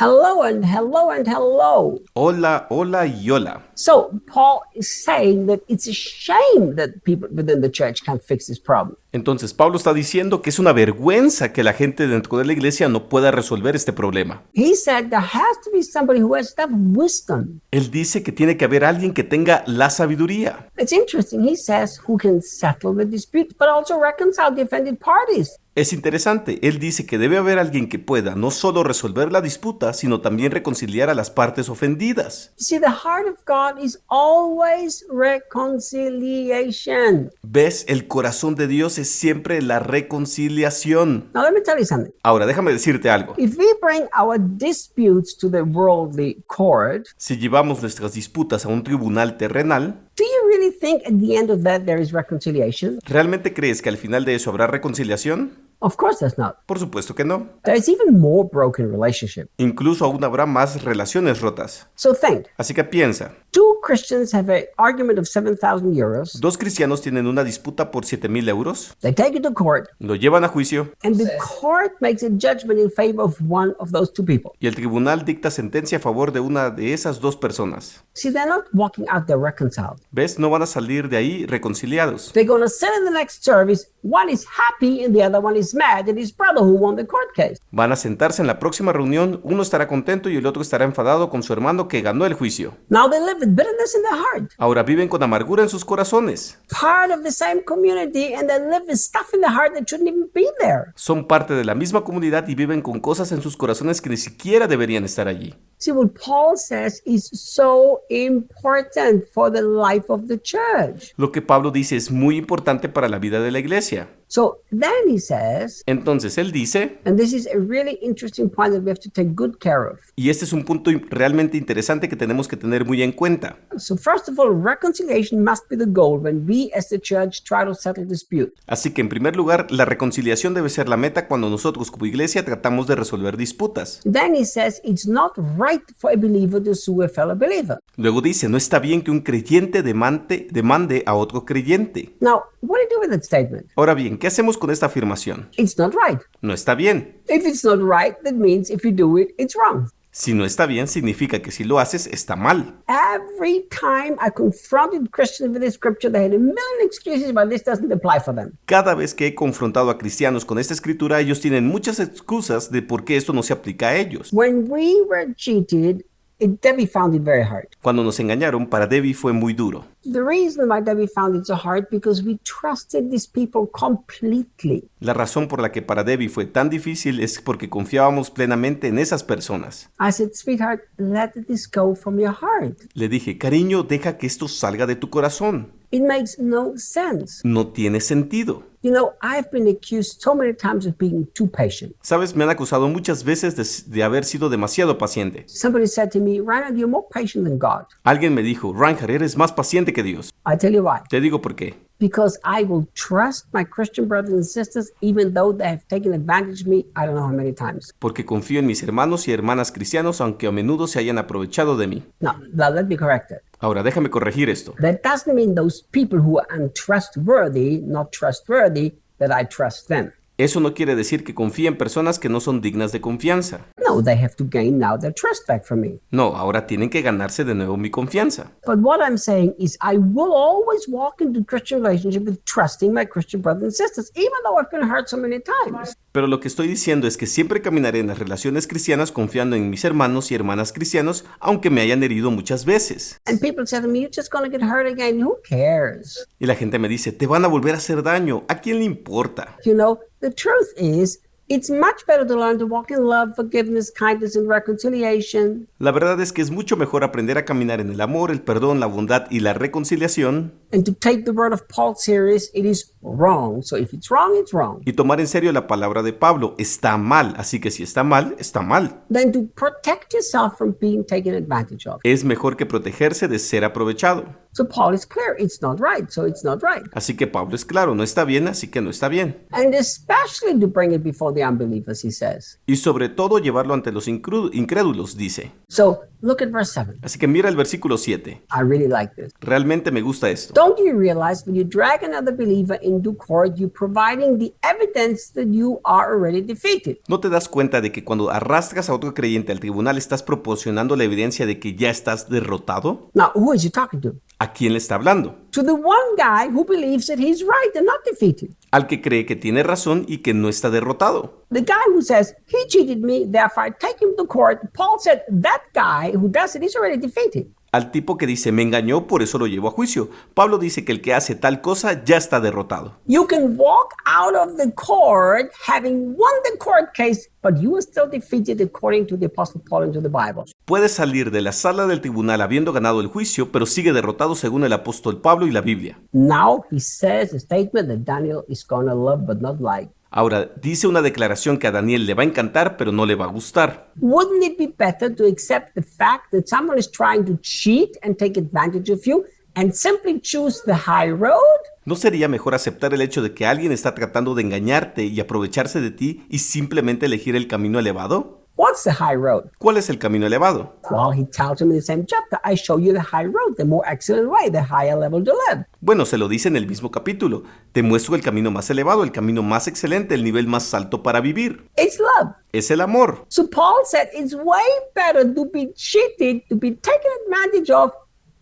Hello and hello and hello. Hola, hola y hola. So Paul is saying that it's a shame that people within the church can't fix this problem. Entonces Pablo está diciendo que es una vergüenza que la gente dentro de la iglesia no pueda resolver este problema. He said there has to be somebody who has that wisdom. Él dice que tiene que haber alguien que tenga la sabiduría. It's interesting. He says who can settle the dispute, but also reconcile the offended parties. Es interesante, él dice que debe haber alguien que pueda no solo resolver la disputa, sino también reconciliar a las partes ofendidas. You see, the heart of God is always reconciliation. ¿Ves? El corazón de Dios es siempre la reconciliación. Now, let me tell you something. Ahora, déjame decirte algo. If we bring our disputes to the worldly court, Si llevamos nuestras disputas a un tribunal terrenal, do you really think at the end of that there is reconciliation? ¿realmente crees que al final de eso habrá reconciliación? Of course there's not. Por supuesto que no. There's even more broken relationship. Incluso aún habrá más relaciones rotas. So think, Así que piensa, two Christians have an argument of 7,000 euros. dos cristianos tienen una disputa por 7,000 euros, They take it to court, lo llevan a juicio and the court makes a judgment in favor of one of those two people. y el tribunal dicta sentencia a favor de una de esas dos personas. See, they're not walking out there reconciled. ¿Ves? No van a salir de ahí reconciliados. They're going to sit in the next service. One is happy and the other one is mad at his brother who won the court case. Van a sentarse en la próxima reunión, uno estará contento y el otro estará enfadado con su hermano que ganó el juicio. Now they live with bitterness in their heart. Ahora viven con amargura en sus corazones. Part of the same community, and they live with stuff in their heart that shouldn't even be there. Son parte de la misma comunidad y viven con cosas en sus corazones que ni siquiera deberían estar allí. See, what Paul says is so important for the life of the church. Lo que Pablo dice es muy importante para la vida de la iglesia. So then he says, Entonces él dice, and this is a really interesting point that we have to take good care of. y este es un punto realmente interesante que tenemos que tener muy en cuenta. So first of all, reconciliation must be the goal when we as the church try to settle dispute. Así que en primer lugar, la reconciliación debe ser la meta cuando nosotros como iglesia tratamos de resolver disputas. Then he says it's not right for a believer to sue a fellow believer. Luego dice, no está bien que un creyente demande a otro creyente. Now, what do you do with that statement? Ahora bien, ¿qué hacemos con esta afirmación? It's not right. No está bien. If it's not right, that means if you do it, it's wrong. Si no está bien, significa que si lo haces, está mal. Every time I confronted Christians with the scripture, they had a million excuses why this doesn't apply for them. Cada vez que he confrontado a cristianos con esta escritura, ellos tienen muchas excusas de por qué esto no se aplica a ellos. When we were cheated, Debbie found it very hard. Cuando nos engañaron, para Debbie fue muy duro. The reason why Debbie found it so hard because we trusted these people completely. La razón por la que para Debbie fue tan difícil es porque confiábamos plenamente en esas personas. I said, sweetheart, let this go from your heart. Le dije, cariño, deja que esto salga de tu corazón. It makes no sense. No tiene sentido. You know, I've been accused so many times of being too patient. Sabes, me han acusado muchas veces de haber sido demasiado paciente. Somebody said to me, Reinhard, you're more patient than God. Alguien me dijo, Reinhard, eres más paciente que Dios. I tell you why. Te digo por qué. Because I will trust my Christian brothers and sisters even though they have taken advantage of me I don't know how many times. Porque confío en mis hermanos y hermanas cristianos, aunque a menudo se hayan aprovechado de mí. Now let me correct that. Ahora, déjame corregir esto. That doesn't mean those people who are untrustworthy, not trustworthy, that I trust them. Eso no quiere decir que confíe en personas que no son dignas de confianza. No, they have to gain now their trust back from me. No, ahora tienen que ganarse de nuevo mi confianza. But what I'm saying is I will always walk into Christian relationship with trusting my Christian brothers and sisters, even though I've been hurt so many times. Pero lo que estoy diciendo es que siempre caminaré en las relaciones cristianas confiando en mis hermanos y hermanas cristianos, aunque me hayan herido muchas veces. And people say to me, you're just going to get hurt again. Who cares? Y la gente me dice, te van a volver a hacer daño. ¿A quién le importa? You know, the truth is, it's much better to learn to walk in love, forgiveness, kindness, and reconciliation. La verdad es que es mucho mejor aprender a caminar en el amor, el perdón, la bondad y la reconciliación. And to take the word of Paul serious, it is wrong. So if it's wrong, it's wrong. Y tomar en serio la palabra de Pablo. Está mal. Así que si está mal, está mal. Then to protect yourself from being taken advantage of. Es mejor que protegerse de ser aprovechado. So Paul is clear, it's not right, so it's not right. Así que Pablo es claro, no está bien, así que no está bien. And especially to bring it before the unbelievers, he says. Y sobre todo llevarlo ante los incrédulos, dice. So look at verse 7. Así que mira el versículo 7. I really like this. Realmente me gusta esto. Don't you realize when you drag another believer into court, you're providing the evidence that you are already defeated? ¿No te das cuenta de que cuando arrastras a otro creyente al tribunal estás proporcionando la evidencia de que ya estás derrotado? Now, who is he talking to? ¿A quién le está hablando? To the one guy who believes that he's right and not defeated. Al que cree que tiene razón y que no está derrotado. The guy who says, he cheated me, therefore I take him to court. Paul said, that guy who does it is already defeated. Al tipo que dice, me engañó, por eso lo llevo a juicio. Pablo dice que el que hace tal cosa ya está derrotado. You can walk out of the court having won the court case, but you are still defeated according to the Apostle Paul and to the Bible. Puede salir de la sala del tribunal habiendo ganado el juicio, pero sigue derrotado según el apóstol Pablo y la Biblia. Now he says a statement that Daniel is going to love but not like. Ahora, dice una declaración que a Daniel le va a encantar, pero no le va a gustar. Wouldn't it be better to accept the fact that someone is trying to cheat and take advantage of you and simply choose the high road? ¿No sería mejor aceptar el hecho de que alguien está tratando de engañarte y aprovecharse de ti y simplemente elegir el camino elevado? What's the high road? ¿Cuál es el camino elevado? Well, he tells him in the same chapter, I show you the high road, the more excellent way, the higher level to live. Bueno, se lo dice en el mismo capítulo. Te muestro el camino más elevado, el camino más excelente, el nivel más alto para vivir. It's love. Es el amor. So Paul said it's way better to be cheated, to be taken advantage of,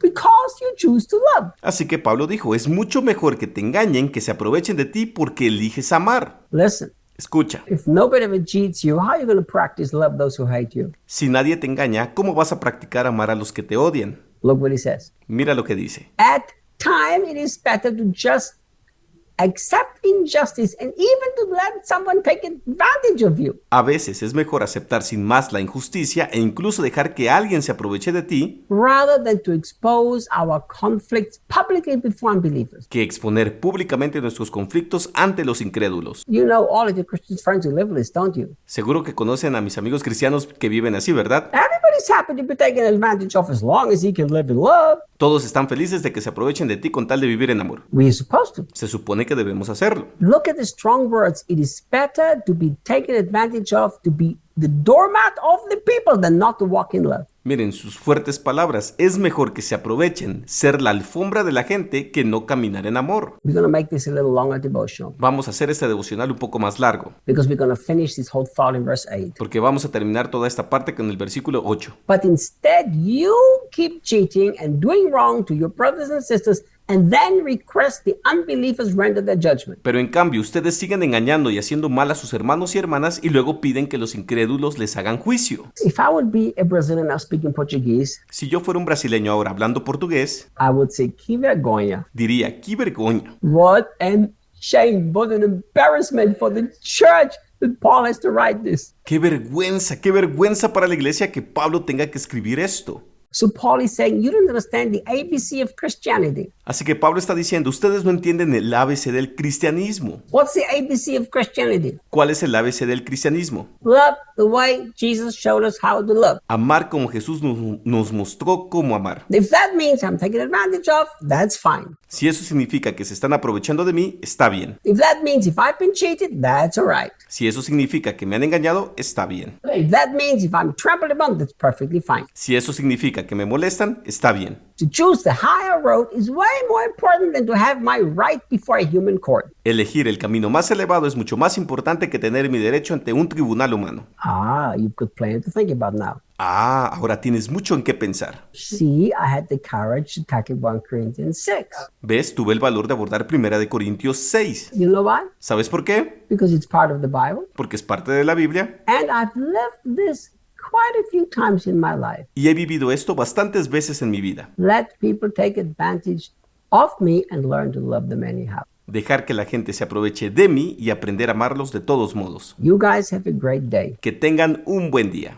because you choose to love. Así que Pablo dijo, es mucho mejor que te engañen, que se aprovechen de ti porque eliges amar. Listen. Escucha, If nobody ever cheats you, how are you going to practice love those who hate you? si nadie te engaña, ¿cómo vas a practicar amar a los que te odian? Look what he says. Mira lo que dice. At time, it is better to just accept injustice and even to let someone take advantage of you. A veces es mejor aceptar sin más la injusticia e incluso dejar que alguien se aproveche de ti Rather than to expose our conflicts publicly before unbelievers. que exponer públicamente nuestros conflictos ante los incrédulos. You know all of your Christian friends who live this, don't you? Seguro que conocen a mis amigos cristianos que viven así, ¿verdad? Everybody's happy to be taken advantage of as long as he can live in love. Todos están felices de que se aprovechen de ti con tal de vivir en amor. We're supposed to. Se supone que debemos hacerlo. Look at the strong words. It is better to be taken advantage of, to be the doormat of the people than not to walk in love. Miren sus fuertes palabras. Es mejor que se aprovechen, ser la alfombra de la gente, que no caminar en amor. We're going to make this a little longer devotional Vamos a hacer este devocional un poco más largo, because we're going to finish this whole thought in verse 8. porque vamos a terminar toda esta parte con el versículo 8. But instead, you keep cheating and doing wrong to your brothers and sisters and then request the unbelievers render their judgment. Pero en cambio, ustedes siguen engañando y haciendo mal a sus hermanos y hermanas y luego piden que los incrédulos les hagan juicio. If I would be a Brazilian now speaking Portuguese, Si yo fuera un brasileño ahora hablando portugués, I would say, que vergonha. diría, ¡qué vergüenza! What an shame, what an embarrassment for the church that Paul has to write this. ¡Qué vergüenza para la iglesia que Pablo tenga que escribir esto! So Paul is saying, you don't understand the ABC of Christianity. Así que Pablo está diciendo, ustedes no entienden el ABC del cristianismo. What's the ABC of Christianity? ¿Cuál es el ABC del cristianismo? Love the way Jesus showed us how to love. Amar como Jesús nos mostró cómo amar. If that means I'm taking advantage of, that's fine. Si eso significa que se están aprovechando de mí, está bien. If that means if I've been cheated, that's all right. Si eso significa que me han engañado, está bien. If that means if I'm trampled upon, that's perfectly fine. Si eso significa que me molestan, está bien. To choose the higher road is way more important than to have my right before a human court. Elegir el camino más elevado es mucho más importante que tener mi derecho ante un tribunal humano. You've got plenty to think about now. Ahora tienes mucho en qué pensar. See, I had the courage to tackle 1 Corinthians 6. ¿Ves? Tuve el valor de abordar 1 Corintios 6. You know why? ¿Sabes por qué? Because it's part of the Bible. Porque es parte de la Biblia. And I've lived this quite a few times in my life. Y he vivido esto bastantes veces en mi vida. Let people take advantage of me and learn to love them anyhow. Dejar que la gente se aproveche de mí y aprender a amarlos de todos modos. You guys have a great day. Que tengan un buen día.